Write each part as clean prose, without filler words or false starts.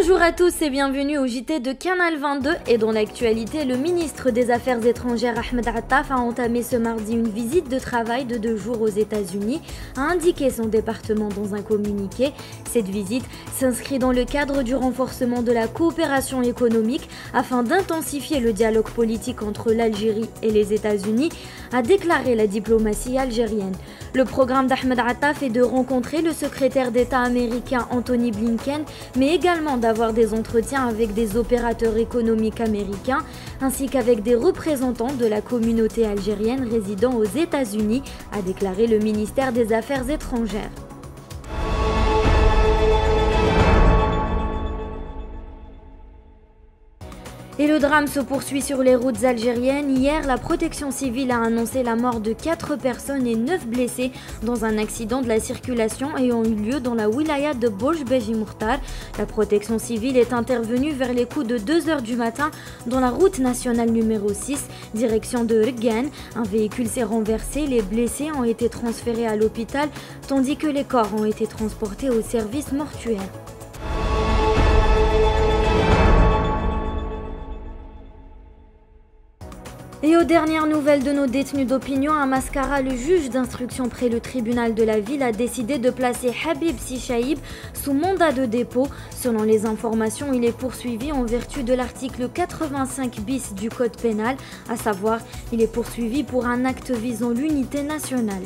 Bonjour à tous et bienvenue au JT de Canal 22. Et dans l'actualité, le ministre des Affaires étrangères Ahmed Attaf a entamé ce mardi une visite de travail de 2 jours aux États-Unis, a indiqué son département dans un communiqué. Cette visite s'inscrit dans le cadre du renforcement de la coopération économique afin d'intensifier le dialogue politique entre l'Algérie et les États-Unis, a déclaré la diplomatie algérienne. Le programme d'Ahmed Attaf est de rencontrer le secrétaire d'État américain Anthony Blinken, mais également d'avoir des entretiens avec des opérateurs économiques américains, ainsi qu'avec des représentants de la communauté algérienne résidant aux États-Unis, a déclaré le ministère des Affaires étrangères. Et le drame se poursuit sur les routes algériennes. Hier, la protection civile a annoncé la mort de 4 personnes et 9 blessés dans un accident de la circulation ayant eu lieu dans la wilaya de Bouj Beji Mourtar. La protection civile est intervenue vers les coups de 2 h du matin dans la route nationale numéro 6, direction de Rghan. Un véhicule s'est renversé, les blessés ont été transférés à l'hôpital, tandis que les corps ont été transportés au service mortuaire. Et aux dernières nouvelles de nos détenus d'opinion, à Mascara, le juge d'instruction près le tribunal de la ville a décidé de placer Habib Sichaïb sous mandat de dépôt. Selon les informations, il est poursuivi en vertu de l'article 85 bis du code pénal, à savoir, il est poursuivi pour un acte visant l'unité nationale.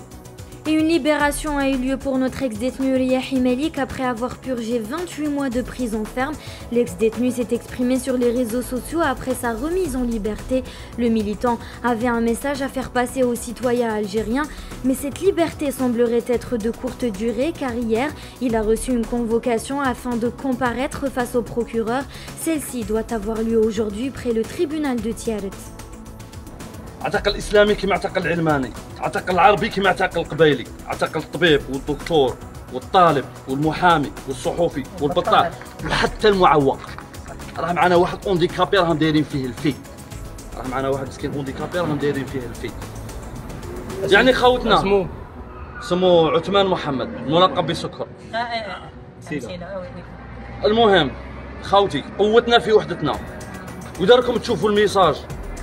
Et une libération a eu lieu pour notre ex-détenu Riahi Melik après avoir purgé 28 mois de prison ferme. L'ex-détenu s'est exprimé sur les réseaux sociaux après sa remise en liberté. Le militant avait un message à faire passer aux citoyens algériens, mais cette liberté semblerait être de courte durée car hier, il a reçu une convocation afin de comparaître face au procureur. Celle-ci doit avoir lieu aujourd'hui près le tribunal de Tiaret. اعتقل الاسلامي كما اعتقل العلماني، اعتقل العربي كما اعتقل القبيلي، اعتقل الطبيب والدكتور والطالب والمحامي والصحفي والبطال وحتى المعوق. راه معنا واحد اونديكابي راهم دايرين فيه الفي. راه معنا واحد مسكين اونديكابي راهم دايرين فيه الفي. يعني خوتنا سمو عثمان محمد ملقب بسكر. المهم خوتي قوتنا في وحدتنا. واذا راكم تشوفوا الميساج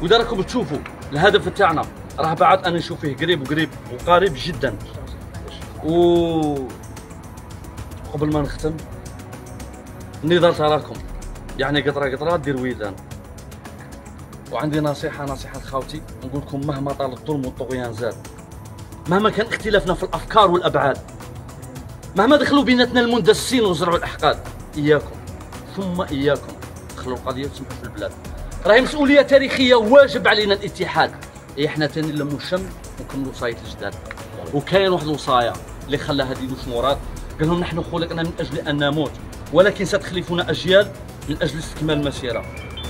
واذا راكم تشوفوا الهدف تاعنا راه بعد انا نشوف فيه قريب وقريب جدا. قبل ما نختم النضال تراكم يعني قطره دير ويدان. وعندي نصيحه لخوتي نقول لكم مهما طال الظلم والطغيان زاد، مهما كان اختلافنا في الافكار والابعاد، مهما دخلوا بيناتنا المندسين وزرعوا الاحقاد، اياكم ثم اياكم تخلوا القضيه تسمح في البلاد. راهي مسؤوليه تاريخيه واجب علينا الاتحاد. احنا تاني نلموا الشمل ونكملوا وصايه الجداد. وكاين واحد الوصايه اللي خلاها ديدوش مراد، قال لهم نحن خلقنا من اجل ان نموت ولكن ستخلفنا اجيال من اجل استكمال المسيره،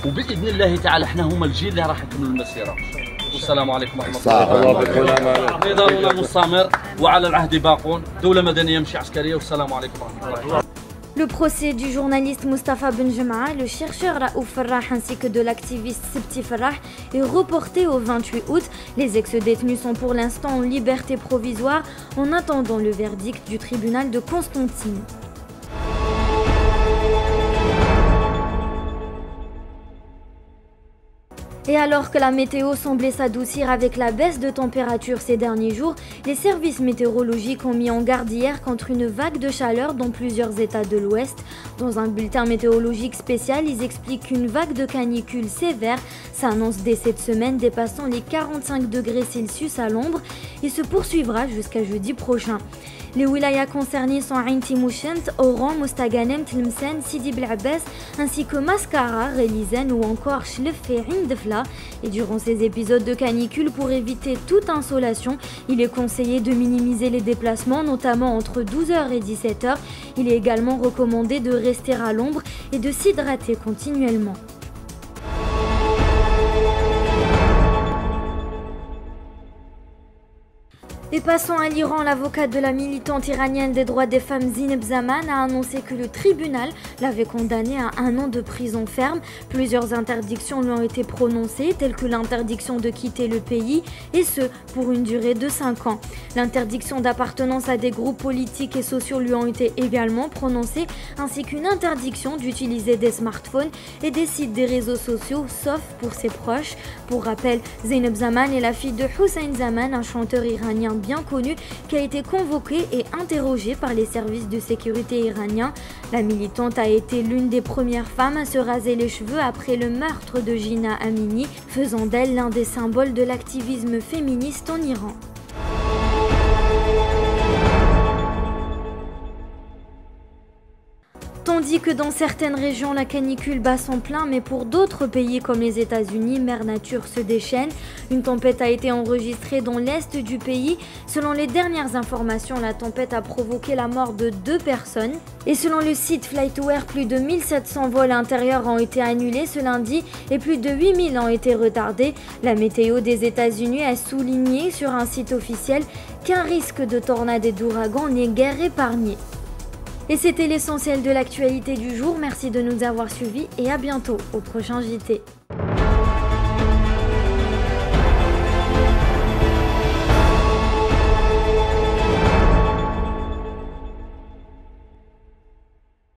وباذن الله تعالى احنا هما الجيل اللي راح يكملوا المسيره. والسلام عليكم ورحمه الله وبركاته. نضالنا مستمر وعلى العهد باقون، دوله مدنيه مش عسكريه. والسلام عليكم ورحمه الله وبركاته. Le procès du journaliste Moustapha Benjemaah, le chercheur Raouf Farrah ainsi que de l'activiste Sebti Farrah est reporté au 28 août. Les ex-détenus sont pour l'instant en liberté provisoire en attendant le verdict du tribunal de Constantine. Et alors que la météo semblait s'adoucir avec la baisse de température ces derniers jours, les services météorologiques ont mis en garde hier contre une vague de chaleur dans plusieurs États de l'Ouest. Dans un bulletin météorologique spécial, ils expliquent qu'une vague de canicule sévère s'annonce dès cette semaine, dépassant les 45 degrés Celsius à l'ombre et se poursuivra jusqu'à jeudi prochain. Les wilayas concernés sont Ain Timouchent, Oran, Mostaganem, Tlemcen, Sidi Bel Abbas, ainsi que Mascara, Relizen ou encore Chlef et Indefla. Et durant ces épisodes de canicule, pour éviter toute insolation, il est conseillé de minimiser les déplacements, notamment entre 12 h et 17 h. Il est également recommandé de rester à l'ombre et de s'hydrater continuellement. Et passons à l'Iran, l'avocate de la militante iranienne des droits des femmes Zineb Zaman a annoncé que le tribunal l'avait condamnée à 1 an de prison ferme. Plusieurs interdictions lui ont été prononcées, telles que l'interdiction de quitter le pays, et ce, pour une durée de 5 ans. L'interdiction d'appartenance à des groupes politiques et sociaux lui ont été également prononcées, ainsi qu'une interdiction d'utiliser des smartphones et des sites des réseaux sociaux, sauf pour ses proches. Pour rappel, Zineb Zaman est la fille de Hossein Zaman, un chanteur iranien bien connu qui a été convoqué et interrogé par les services de sécurité iraniens. La militante a été l'une des premières femmes à se raser les cheveux après le meurtre de Jina Amini, faisant d'elle l'un des symboles de l'activisme féministe en Iran. Tandis que dans certaines régions, la canicule bat son plein, mais pour d'autres pays comme les États-Unis, Mère Nature se déchaîne. Une tempête a été enregistrée dans l'est du pays. Selon les dernières informations, la tempête a provoqué la mort de 2 personnes. Et selon le site FlightAware, plus de 1700 vols intérieurs ont été annulés ce lundi et plus de 8000 ont été retardés. La météo des États-Unis a souligné sur un site officiel qu'un risque de tornade et d'ouragan n'est guère épargné. Et c'était l'essentiel de l'actualité du jour. Merci de nous avoir suivis et à bientôt au prochain JT.